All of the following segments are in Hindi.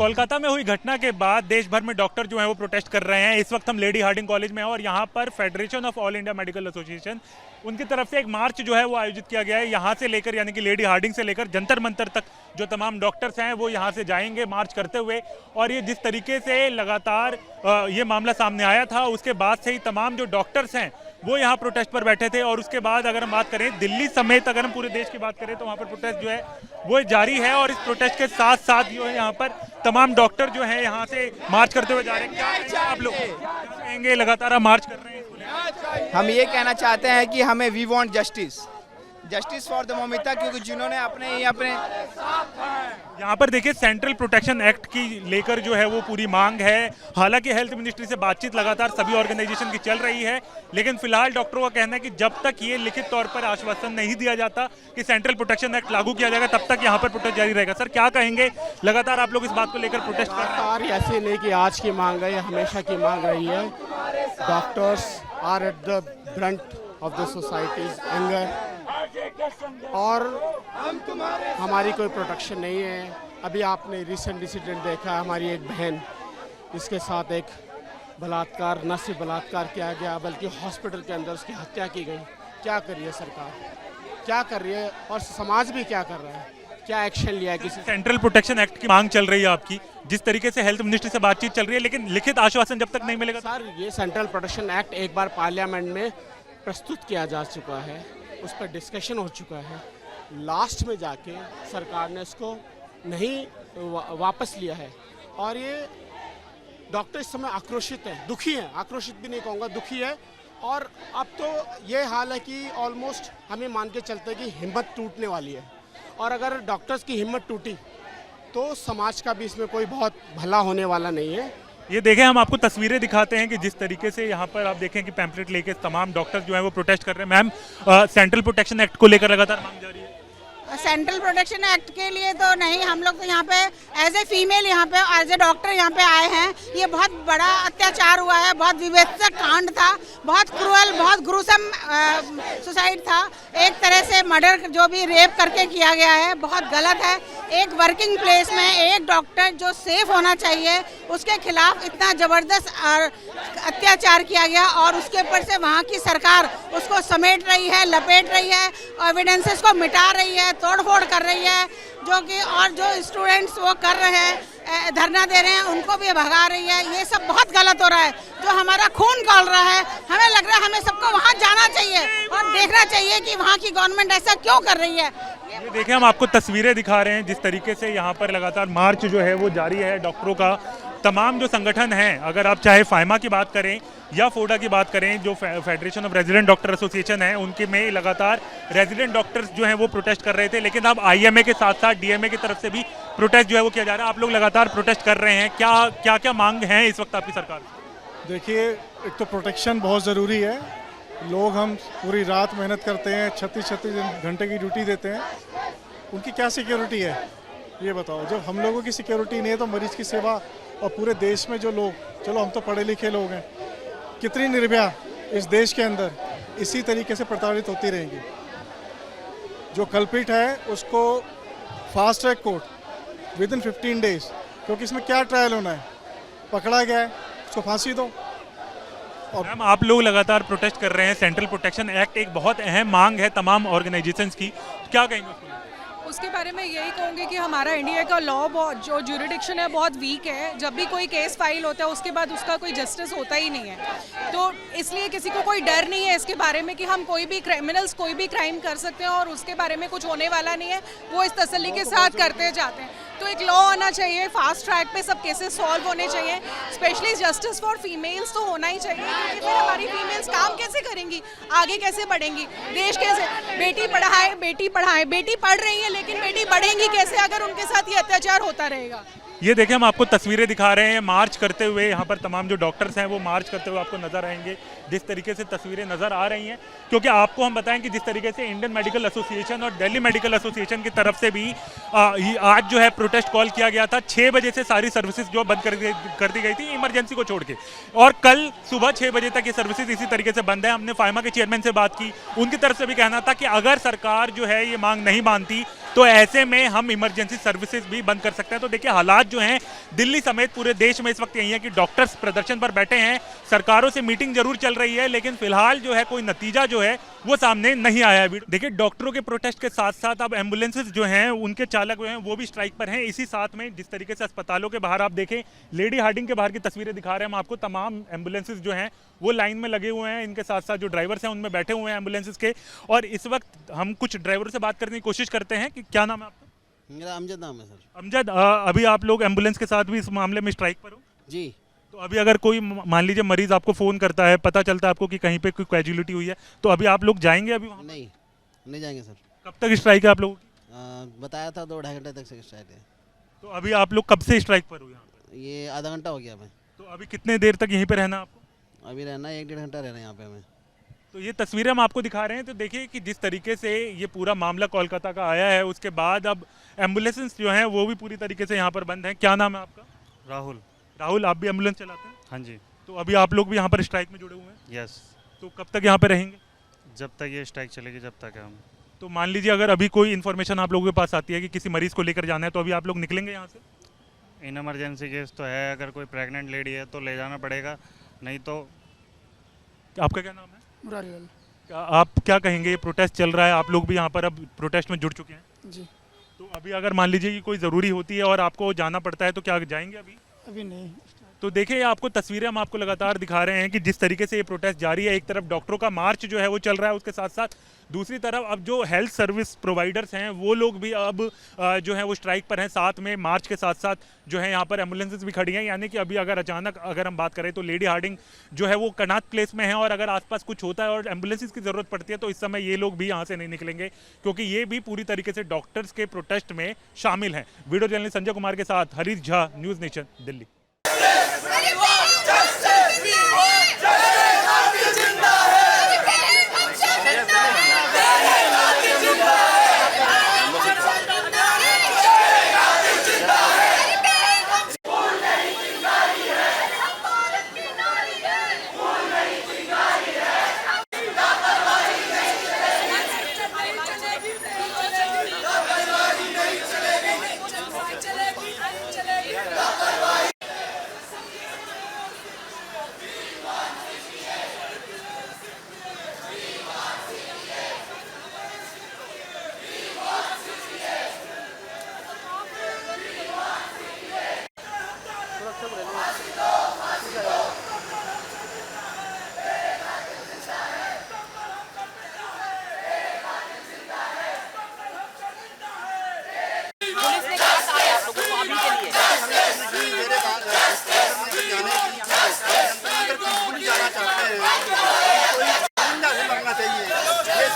कोलकाता में हुई घटना के बाद देश भर में डॉक्टर जो हैं वो प्रोटेस्ट कर रहे हैं। इस वक्त हम लेडी हार्डिंग कॉलेज में हैं और यहाँ पर federation of all India medical association उनकी तरफ से एक मार्च जो है वो आयोजित किया गया है। यहाँ से लेकर यानी कि लेडी हार्डिंग से लेकर जंतर मंतर तक जो तमाम डॉक्टर्स हैं वो यहाँ से जाएंगे मार्च करते हुए। और ये जिस तरीके से लगातार ये मामला सामने आया था उसके बाद से ही तमाम जो डॉक्टर्स हैं वो यहाँ प्रोटेस्ट पर बैठे थे। और उसके बाद अगर हम बात करें दिल्ली समेत अगर हम पूरे देश की बात करें तो वहाँ पर प्रोटेस्ट जो है वो जारी है। और इस प्रोटेस्ट के साथ साथ जो है यहाँ पर तमाम डॉक्टर जो है यहाँ से मार्च करते हुए जा रहे हैं। क्या आप लोग कहेंगे? लगातार आप मार्च कर रहे हैं। हम ये कहना चाहते हैं कि हमें we want justice for the Mamita, क्योंकि जिन्होंने अपने यहाँ पर देखिए सेंट्रल प्रोटेक्शन एक्ट की लेकर जो है वो पूरी मांग है। हालांकि हेल्थ मिनिस्ट्री से बातचीत लगातार सभी ऑर्गेनाइजेशन की चल रही है, लेकिन फिलहाल डॉक्टरों का कहना है कि जब तक ये लिखित तौर पर आश्वासन नहीं दिया जाता कि सेंट्रल प्रोटेक्शन एक्ट लागू किया जाएगा तब तक यहाँ पर प्रोटेस्ट जारी रहेगा। सर क्या कहेंगे? लगातार आप लोग इस बात को लेकर प्रोटेस्ट कर रहे हैं। ऐसे नहीं कि आज की मांग है, हमेशा की मांग रही है। Doctors are at the brunt of the society's anger और हमारी कोई प्रोटेक्शन नहीं है। अभी आपने रिसेंट इंसिडेंट देखा, हमारी एक बहन जिसके साथ एक बलात्कार, न सिर्फ बलात्कार किया गया बल्कि हॉस्पिटल के अंदर उसकी हत्या की गई। क्या कर रही है सरकार, क्या कर रही है और समाज भी क्या कर रहा है? क्या एक्शन लिया है किसी? सेंट्रल प्रोटेक्शन एक्ट की मांग चल रही है आपकी, जिस तरीके से हेल्थ मिनिस्ट्री से बातचीत चल रही है, लेकिन लिखित आश्वासन जब तक नहीं मिलेगा। सर ये सेंट्रल प्रोटेक्शन एक्ट एक बार पार्लियामेंट में प्रस्तुत किया जा चुका है, उस पर डिस्कशन हो चुका है। लास्ट में जाके सरकार ने इसको नहीं वापस लिया है और ये डॉक्टर इस समय आक्रोशित है, दुखी है। आक्रोशित भी नहीं कहूँगा, दुखी है। और अब तो ये हाल है कि ऑलमोस्ट हमें मान के चलते हैं कि हिम्मत टूटने वाली है। और अगर डॉक्टर्स की हिम्मत टूटी तो समाज का भी इसमें कोई बहुत भला होने वाला नहीं है। ये देखें, हम आपको तस्वीरें दिखाते हैं कि जिस तरीके से यहाँ पर आप देखें कि पैम्पलेट लेके तमाम डॉक्टर्स जो है वो प्रोटेस्ट कर रहे हैं। मैम, सेंट्रल प्रोटेक्शन एक्ट को लेकर लगातार मांग जारी है। सेंट्रल प्रोटेक्शन एक्ट के लिए तो नहीं, हम लोग तो यहाँ पे एज ए फीमेल यहाँ पे एज ए डॉक्टर यहाँ पे आए हैं। ये बहुत बड़ा अत्याचार हुआ है, बहुत विभत्सक कांड था, बहुत क्रूअल, बहुत ग्रुसम सुसाइड था। एक तरह से मर्डर जो भी रेप करके किया गया है, बहुत गलत है। एक वर्किंग प्लेस में एक डॉक्टर जो सेफ होना चाहिए उसके खिलाफ इतना ज़बरदस्त अत्याचार किया गया और उसके ऊपर से वहाँ की सरकार उसको समेट रही है, लपेट रही है, एविडेंसेस को मिटा रही है, तोड़फोड़ कर रही है। जो कि और जो स्टूडेंट्स वो कर रहे हैं, धरना दे रहे हैं, उनको भी भगा रही है। ये सब बहुत गलत हो रहा है। जो हमारा खून खौल रहा है, हमें लग रहा है हमें सबको वहाँ जाना चाहिए और देखना चाहिए कि वहाँ की गवर्नमेंट ऐसा क्यों कर रही है। ये देखिए, हम आपको तस्वीरें दिखा रहे हैं जिस तरीके से यहाँ पर लगातार मार्च जो है वो जारी है डॉक्टरों का। तमाम जो संगठन हैं, अगर आप चाहे फाइमा की बात करें या फोडा की बात करें, जो federation of resident doctor association है, उनके में लगातार रेजिडेंट डॉक्टर्स जो हैं वो प्रोटेस्ट कर रहे थे। लेकिन अब आईएमए के साथ साथ डीएमए की तरफ से भी प्रोटेस्ट जो है वो किया जा रहा है। आप लोग लगातार प्रोटेस्ट कर रहे हैं, क्या क्या मांग है इस वक्त आपकी सरकार? देखिए, एक तो प्रोटेक्शन बहुत ज़रूरी है। लोग हम पूरी रात मेहनत करते हैं, 36 घंटे की ड्यूटी देते हैं, उनकी क्या सिक्योरिटी है ये बताओ? जब हम लोगों की सिक्योरिटी नहीं है तो मरीज की सेवा और पूरे देश में जो लोग, चलो हम तो पढ़े लिखे लोग हैं, कितनी निर्भया इस देश के अंदर इसी तरीके से प्रताड़ित होती रहेंगी। जो कल्प्रिट है उसको fast track court with in 15 days, क्योंकि इसमें क्या ट्रायल होना है, पकड़ा गया है उसको फांसी दो। और मैम, आप लोग लगातार प्रोटेस्ट कर रहे हैं। सेंट्रल प्रोटेक्शन एक्ट एक बहुत अहम मांग है तमाम ऑर्गेनाइजेशंस की, क्या कहेंगे उसके बारे में? यही कहूँगी कि हमारा इंडिया का लॉ जो ज्यूरिडिक्शन है बहुत वीक है। जब भी कोई केस फाइल होता है उसके बाद उसका कोई जस्टिस होता ही नहीं है। तो इसलिए किसी को कोई डर नहीं है इसके बारे में कि हम कोई भी क्रिमिनल्स कोई भी क्राइम कर सकते हैं और उसके बारे में कुछ होने वाला नहीं है। वो इस तसल्ली के साथ करते जाते हैं। तो एक लॉ आना चाहिए, फास्ट ट्रैक पे सब केसेस सॉल्व होने चाहिए। स्पेशली जस्टिस फॉर फीमेल्स तो होना ही चाहिए, क्योंकि फिर हमारी फीमेल्स काम कैसे करेंगी, आगे कैसे बढ़ेंगी, देश कैसे? बेटी पढ़ाए, बेटी पढ़ाए, बेटी पढ़ रही है लेकिन बेटी बढ़ेंगी कैसे अगर उनके साथ ये अत्याचार होता रहेगा? ये देखें, हम आपको तस्वीरें दिखा रहे हैं मार्च करते हुए। यहाँ पर तमाम जो डॉक्टर्स हैं वो मार्च करते हुए आपको नजर आएंगे। जिस तरीके से तस्वीरें नजर आ रही हैं, क्योंकि आपको हम बताएं कि जिस तरीके से इंडियन मेडिकल एसोसिएशन और दिल्ली मेडिकल एसोसिएशन की तरफ से भी आज जो है प्रोटेस्ट कॉल किया गया था। 6 बजे से सारी सर्विसेज जो बंद कर दी गई थी इमरजेंसी को छोड़ के, और कल सुबह 6 बजे तक ये सर्विसेज इसी तरीके से बंद है। हमने फाइमा के चेयरमैन से बात की, उनकी तरफ से भी कहना था कि अगर सरकार जो है ये मांग नहीं मानती तो ऐसे में हम इमरजेंसी सर्विसेज भी बंद कर सकते हैं। तो देखिए हालात जो हैं दिल्ली समेत पूरे देश में इस वक्त यही है कि डॉक्टर्स प्रदर्शन पर बैठे हैं, सरकारों से मीटिंग जरूर चल रही है, लेकिन फिलहाल जो है कोई नतीजा जो है वो सामने नहीं आया है। देखिए डॉक्टरों के प्रोटेस्ट के साथ साथ अब एम्बुलेंसेज जो हैं उनके चालक जो हैं वो भी स्ट्राइक पर हैं। इसी साथ में जिस तरीके से अस्पतालों के बाहर आप देखें, लेडी हार्डिंग के बाहर की तस्वीरें दिखा रहे हैं हम आपको, तमाम एम्बुलेंसेज जो हैं वो लाइन में लगे हुए हैं, इनके साथ साथ जो ड्राइवर्स हैं उनमें बैठे हुए हैं एम्बुलेंसेज के। और इस वक्त हम कुछ ड्राइवरों से बात करने की कोशिश करते हैं कि क्या नाम है आपका? मेरा अमजद नाम है सर। अमजद, अभी आप लोग एम्बुलेंस के साथ भी इस मामले में स्ट्राइक पर हो? जी। तो अभी अगर कोई मान लीजिए मरीज आपको फ़ोन करता है, पता चलता है आपको कि कहीं पे कोई कैजुअलिटी हुई है, तो अभी आप लोग जाएंगे अभी वहाँ? नहीं जाएंगे सर। कब तक स्ट्राइक है आप लोगों की? बताया था 2-2.5 घंटे तक से स्ट्राइक है। तो अभी आप लोग कब से स्ट्राइक पर हो यहाँ पे? ये आधा घंटा हो गया हमें। तो अभी कितने देर तक यहीं पे रहना आपको? अभी रहना 1-1.5 घंटा रहना है यहाँ पे हमें। तो ये तस्वीरें हम आपको दिखा रहे हैं। तो देखिए कि जिस तरीके से ये पूरा मामला कोलकाता का आया है, उसके बाद अब एम्बुलेंस जो हैं वो भी पूरी तरीके से यहाँ पर बंद हैं। क्या नाम है आपका? राहुल। राहुल, आप भी एम्बुलेंस चलाते हैं? हाँ जी। तो अभी आप लोग भी यहाँ पर स्ट्राइक में जुड़े हुए हैं? यस। तो कब तक यहाँ पर रहेंगे? जब तक ये स्ट्राइक चलेगी जब तक है हम। तो मान लीजिए अगर अभी कोई इन्फॉर्मेशन आप लोगों के पास आती है कि किसी मरीज को लेकर जाना है, तो अभी आप लोग निकलेंगे यहाँ से? इन इमरजेंसी केस तो है, अगर कोई प्रेग्नेंट लेडी है तो ले जाना पड़ेगा, नहीं तो। आपका क्या नाम है? मुरारीलाल। आप क्या कहेंगे, ये प्रोटेस्ट चल रहा है, आप लोग भी यहाँ पर अब प्रोटेस्ट में जुड़ चुके हैं? जी। तो अभी अगर मान लीजिए कि कोई ज़रूरी होती है और आपको जाना पड़ता है तो क्या जाएंगे अभी? अभी नहीं। तो देखिए आपको तस्वीरें हम आपको लगातार दिखा रहे हैं कि जिस तरीके से ये प्रोटेस्ट जारी है। एक तरफ डॉक्टरों का मार्च जो है वो चल रहा है, उसके साथ साथ दूसरी तरफ अब जो हेल्थ सर्विस प्रोवाइडर्स हैं वो लोग भी अब जो है वो स्ट्राइक पर हैं। साथ में मार्च के साथ साथ जो है यहाँ पर एम्बुलेंसेज भी खड़ी हैं। यानी कि अभी अगर अचानक अगर हम बात करें तो लेडी हार्डिंग जो है वो कनात प्लेस में है, और अगर आसपास कुछ होता है और एम्बुलेंसेज की ज़रूरत पड़ती है तो इस समय ये लोग भी यहाँ से नहीं निकलेंगे, क्योंकि ये भी पूरी तरीके से डॉक्टर्स के प्रोटेस्ट में शामिल हैं। वीडियो जर्नलिस्ट संजय कुमार के साथ हरीश झा, न्यूज़ नेशन, दिल्ली।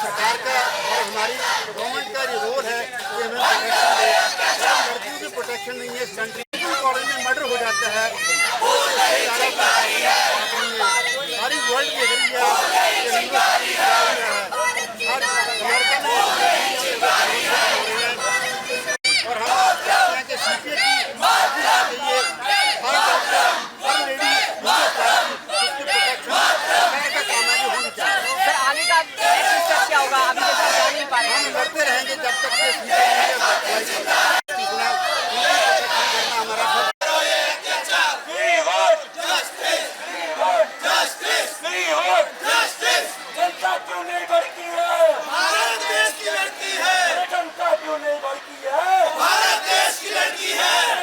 सरकार का और हमारी गवर्नमेंट का ये रोल है कि हमें प्रोटेक्शन दे। लड़कियों की प्रोटेक्शन नहीं है इस कंट्री में। कॉलेज में मर्डर हो जाता है, सारी वर्ल्ड देख रही है।